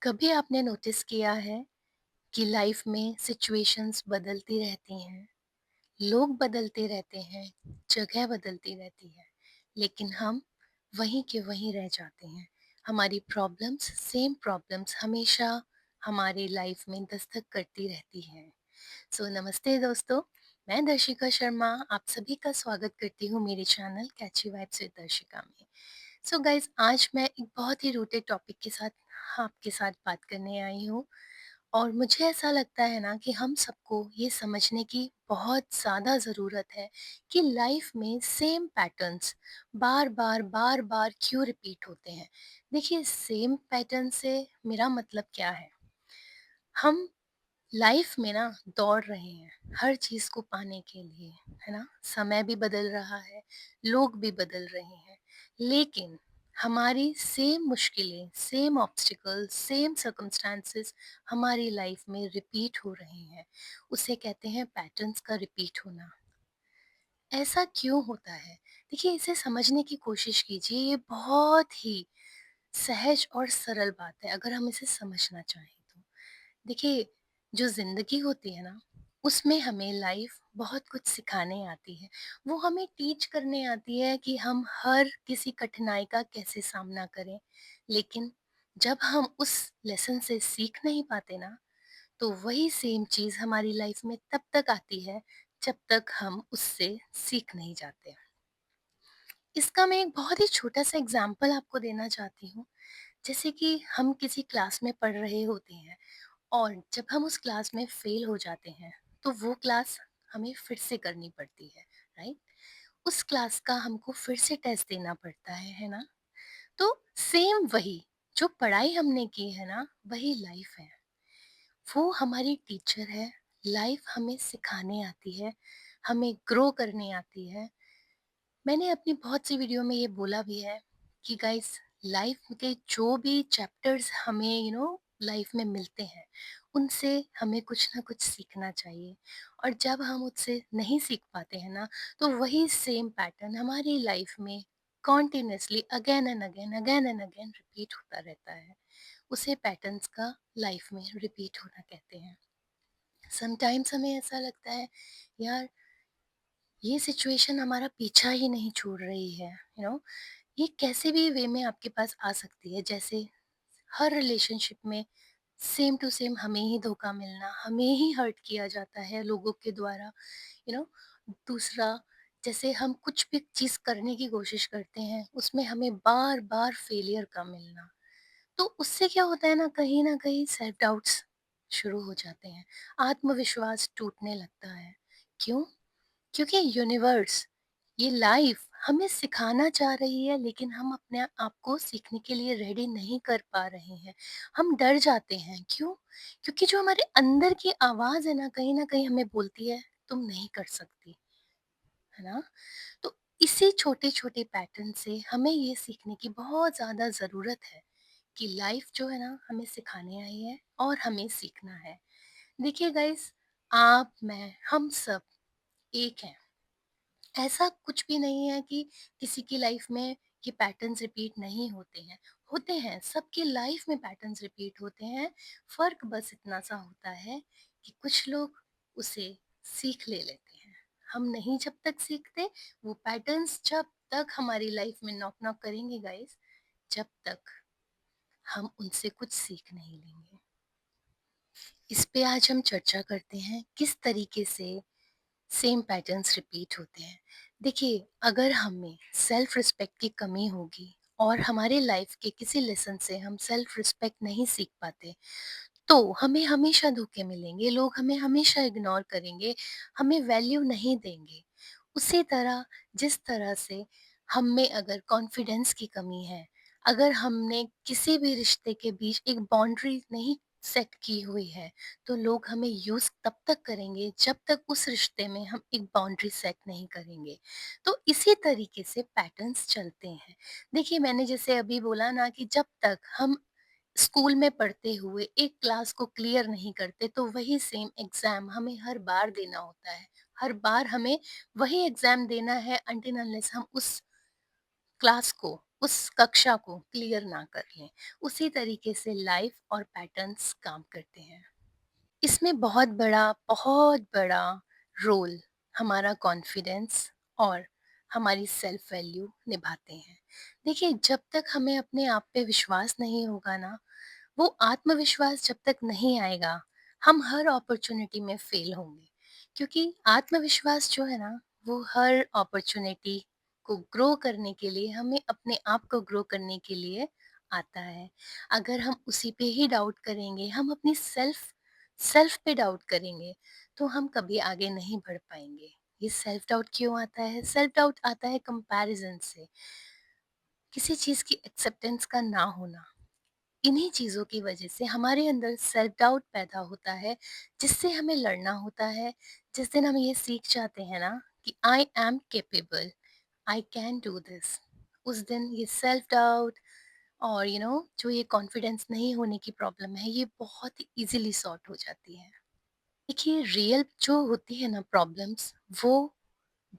कभी आपने नोटिस किया है कि लाइफ में सिचुएशंस बदलती रहती हैं, लोग बदलते रहते हैं, जगह बदलती रहती है, लेकिन हम वहीं के वहीं रह जाते हैं। हमारी प्रॉब्लम्स सेम प्रॉब्लम्स हमेशा हमारी लाइफ में दस्तक करती रहती हैं। नमस्ते दोस्तों, मैं दर्शिका शर्मा आप सभी का स्वागत करती हूँ मेरे चैनल कैची वाइब्स विद दर्शिका में। गाइस, आज मैं एक बहुत ही रूटेड टॉपिक के साथ आपके साथ बात करने आई हूँ। और मुझे ऐसा लगता है ना कि हम सबको ये समझने की बहुत ज़्यादा ज़रूरत है कि लाइफ में सेम पैटर्न्स बार बार क्यों रिपीट होते हैं। देखिए, सेम पैटर्न से मेरा मतलब क्या है। हम लाइफ में ना दौड़ रहे हैं हर चीज़ को पाने के लिए, है ना। समय भी बदल रहा है, लोग भी बदल रहे हैं, लेकिन हमारी सेम मुश्किलें, सेम ऑब्स्टिकल्स, सेम सर्कमस्टांसेस हमारी लाइफ में रिपीट हो रहे हैं। उसे कहते हैं पैटर्न्स का रिपीट होना। ऐसा क्यों होता है? देखिए, इसे समझने की कोशिश कीजिए। ये बहुत ही सहज और सरल बात है अगर हम इसे समझना चाहें तो। देखिए, जो ज़िंदगी होती है ना, उसमें हमें लाइफ बहुत कुछ सिखाने आती है। वो हमें टीच करने आती है कि हम हर किसी कठिनाई का कैसे सामना करें। लेकिन जब हम उस लेसन से सीख नहीं पाते ना, तो वही सेम चीज़ हमारी लाइफ में तब तक आती है, जब तक हम उससे सीख नहीं जाते। इसका मैं एक बहुत ही छोटा-सा एग्ज़ाम्पल आपको देना चाहती हूँ। जैसे कि हम किसी क्लास में पढ़ रहे होते हैं और जब हम उस क्लास में फेल हो जाते हैं, तो वो क्लास हमें फिर से करनी पड़ती है, राइट। उस क्लास का हमको फिर से टेस्ट देना पड़ता है ना। तो सेम वही जो पढ़ाई हमने की है ना, वही लाइफ है। वो हमारी टीचर है। लाइफ हमें सिखाने आती है, हमें ग्रो करने आती है। मैंने अपनी बहुत सी वीडियो में ये बोला भी है कि गाइस, लाइफ के जो भी चैप्टर्स हमें लाइफ में मिलते हैं, उनसे हमें कुछ ना कुछ सीखना चाहिए। और जब हम उससे नहीं सीख पाते हैं ना, तो वही सेम पैटर्न हमारी लाइफ में continuously again and again repeat होता रहता है। उसे पैटर्न्स का लाइफ में रिपीट होना कहते हैं। समटाइम्स हमें ऐसा लगता है, यार, ये सिचुएशन हमारा पीछा ही नहीं छोड़ रही है, ये कैसे भी वे में आपके पास आ सकती है। जैसे हर रिलेशनशिप में सेम टू सेम हमें ही धोखा मिलना, हमें ही हर्ट किया जाता है लोगों के द्वारा, यू नो दूसरा, जैसे हम कुछ भी चीज़ करने की कोशिश करते हैं, उसमें हमें बार बार फेलियर का मिलना। तो उससे क्या होता है ना कहीं सेल्फ डाउट्स शुरू हो जाते हैं, आत्मविश्वास टूटने लगता है। क्यों? क्योंकि यूनिवर्स, ये लाइफ हमें सिखाना चाह रही है, लेकिन हम अपने आप को सीखने के लिए रेडी नहीं कर पा रहे हैं। हम डर जाते हैं। क्यों? क्योंकि जो हमारे अंदर की आवाज़ है ना कहीं हमें बोलती है, तुम नहीं कर सकती, है ना। तो इसी छोटे छोटे पैटर्न से हमें ये सीखने की बहुत ज़्यादा ज़रूरत है कि लाइफ जो है ना, हमें सिखाने आई है और हमें सीखना है। देखिए गाइस, आप, मैं, हम सब एक हैं। ऐसा कुछ भी नहीं है कि किसी की लाइफ में ये पैटर्न्स रिपीट नहीं होते हैं। होते हैं, सबकी लाइफ में पैटर्न्स रिपीट होते हैं। फ़र्क बस इतना सा होता है कि कुछ लोग उसे सीख ले लेते हैं। हम नहीं, जब तक सीखते, वो पैटर्न्स जब तक हमारी लाइफ में नॉक नॉक करेंगे गाइस, जब तक हम उनसे कुछ सीख नहीं लेंगे। इस पे आज हम चर्चा करते हैं किस तरीके से सेम पैटर्न्स रिपीट होते हैं। देखिए, अगर हमें सेल्फ रिस्पेक्ट की कमी होगी और हमारे लाइफ के किसी लेसन से हम सेल्फ रिस्पेक्ट नहीं सीख पाते, तो हमें हमेशा धोखे मिलेंगे, लोग हमें हमेशा इग्नोर करेंगे, हमें वैल्यू नहीं देंगे। उसी तरह, जिस तरह से हम में अगर कॉन्फिडेंस की कमी है, अगर हमने किसी भी रिश्ते के बीच एक बाउंड्री नहीं सेट की हुई है, तो लोग हमें यूज़ तब तक करेंगे जब तक उस रिश्ते में हम एक बाउंड्री सेट नहीं करेंगे। तो इसी तरीके से पैटर्न्स चलते हैं। देखिए, मैंने जैसे अभी बोला ना कि जब तक हम स्कूल में पढ़ते हुए एक क्लास को क्लियर नहीं करते, तो वही सेम एग्ज़ाम हमें हर बार देना होता है। हर बार हमें वही एग्ज़ाम देना है अनटिल अनलेस हम उस क्लास को उस कक्षा को क्लियर ना कर लें। उसी तरीके से लाइफ और पैटर्न्स काम करते हैं। इसमें बहुत बड़ा रोल हमारा कॉन्फिडेंस और हमारी सेल्फ वैल्यू निभाते हैं। देखिए, जब तक हमें अपने आप पे विश्वास नहीं होगा ना, वो आत्मविश्वास जब तक नहीं आएगा, हम हर अपॉर्चुनिटी में फेल होंगे। क्योंकि आत्मविश्वास जो है ना, वो हर अपॉर्चुनिटी को ग्रो करने के लिए, हमें अपने आप को ग्रो करने के लिए आता है। अगर हम उसी पे ही डाउट करेंगे, हम अपनी सेल्फ सेल्फ पे डाउट करेंगे, तो हम कभी आगे नहीं बढ़ पाएंगे। ये सेल्फ डाउट क्यों आता है? सेल्फ डाउट आता है कंपैरिजन से, किसी चीज़ की एक्सेप्टेंस का ना होना। इन्हीं चीज़ों की वजह से हमारे अंदर सेल्फ डाउट पैदा होता है, जिससे हमें लड़ना होता है। जिस दिन हम ये सीख जाते हैं ना कि I am capable, I can do this, उस दिन ये सेल्फ डाउट और जो ये कॉन्फिडेंस नहीं होने की प्रॉब्लम है, ये बहुत इजीली सॉर्ट हो जाती है। देखिए, रियल जो होती है ना प्रॉब्लम्स, वो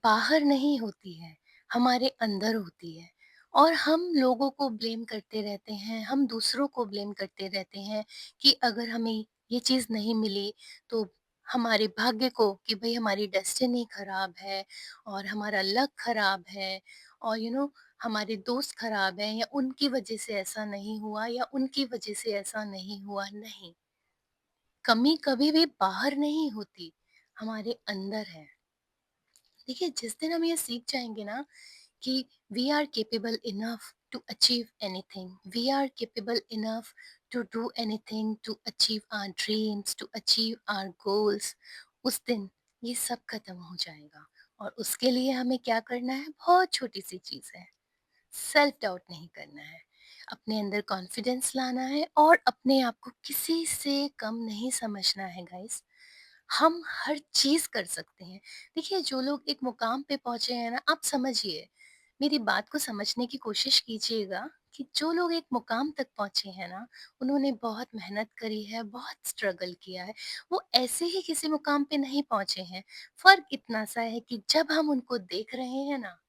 बाहर नहीं होती है, हमारे अंदर होती है। और हम लोगों को ब्लेम करते रहते हैं, हम दूसरों को ब्लेम करते रहते हैं कि अगर हमें ये चीज़ नहीं मिली, तो हमारे भाग्य को, कि भाई हमारी डेस्टिनी खराब है और हमारा लक खराब है, और हमारे दोस्त खराब हैं, या उनकी वजह से ऐसा नहीं हुआ, या उनकी वजह से ऐसा नहीं हुआ। नहीं, कमी कभी भी बाहर नहीं होती, हमारे अंदर है। देखिए, जिस दिन हम ये सीख जाएंगे ना कि we are capable enough to achieve anything, we are capable enough to do anything, to achieve our dreams, to achieve our goals, उस दिन ये सब खत्म हो जाएगा। और उसके लिए हमें क्या करना है? बहुत छोटी सी चीज़ है, सेल्फ डाउट नहीं करना है, अपने अंदर कॉन्फिडेंस लाना है और अपने आप को किसी से कम नहीं समझना है गाइस। हम हर चीज़ कर सकते हैं। देखिए, जो लोग एक मुकाम पे पहुँचे हैं ना, आप समझिए, मेरी बात को समझने की कोशिश कीजिएगा कि जो लोग एक मुकाम तक पहुँचे हैं ना, उन्होंने बहुत मेहनत करी है, बहुत स्ट्रगल किया है। वो ऐसे ही किसी मुकाम पे नहीं पहुँचे हैं। फ़र्क इतना सा है कि जब हम उनको देख रहे हैं ना,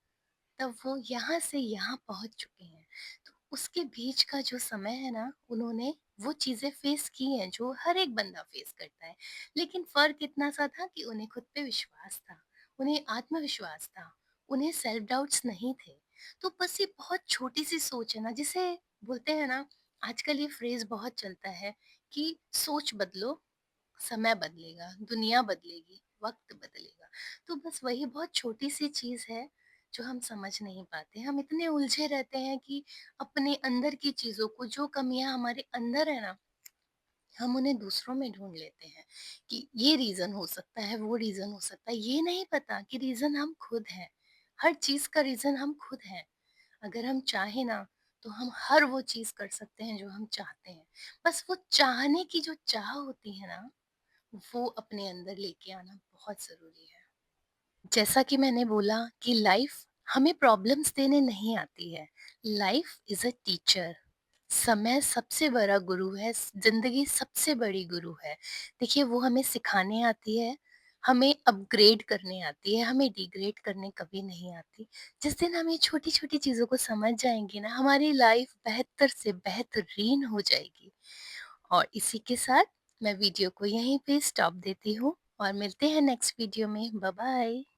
तब वो यहाँ से यहाँ पहुँच चुके हैं। तो उसके बीच का जो समय है ना, उन्होंने वो चीज़ें फ़ेस की हैं जो हर एक बंदा फ़ेस करता है। लेकिन फ़र्क इतना सा था कि उन्हें खुद पे विश्वास था, उन्हें आत्मविश्वास था, उन्हें सेल्फ डाउट्स नहीं थे। तो बस ये बहुत छोटी-सी सोच है ना, जिसे बोलते हैं ना, आजकल ये फ्रेज़ बहुत चलता है कि सोच बदलो, समय बदलेगा, दुनिया बदलेगी, वक़्त बदलेगा। तो बस वही बहुत छोटी-सी चीज़ है, जो हम समझ नहीं पाते। हम इतने उलझे रहते हैं कि अपने अंदर की चीज़ों को, जो कमियाँ हमारे अंदर है ना, हम उन्हें दूसरों में ढूँढ लेते हैं कि ये रीज़न हो सकता है, वो रीज़न हो सकता है। ये नहीं पता कि रीज़न हम खुद हैं। हर चीज़ का रीज़न हम खुद हैं। अगर हम चाहें ना, तो हम हर वो चीज़ कर सकते हैं जो हम चाहते हैं। बस वो चाहने की जो चाह होती है ना, वो अपने अंदर लेके आना बहुत ज़रूरी है। जैसा कि मैंने बोला कि लाइफ हमें प्रॉब्लम्स देने नहीं आती है। Life is a teacher. समय सबसे बड़ा गुरु है, ज़िंदगी सबसे बड़ी गुरु है। देखिए, वो हमें सिखाने आती है, हमें अपग्रेड करने आती है, हमें डिग्रेड करने कभी नहीं आती। जिस दिन हम ये छोटी-छोटी चीज़ों को समझ जाएँगे ना, हमारी लाइफ बेहतर से बेहतरीन हो जाएगी। और इसी के साथ मैं वीडियो को यहीं पे स्टॉप देती हूँ और मिलते हैं नेक्स्ट वीडियो में। Bye bye.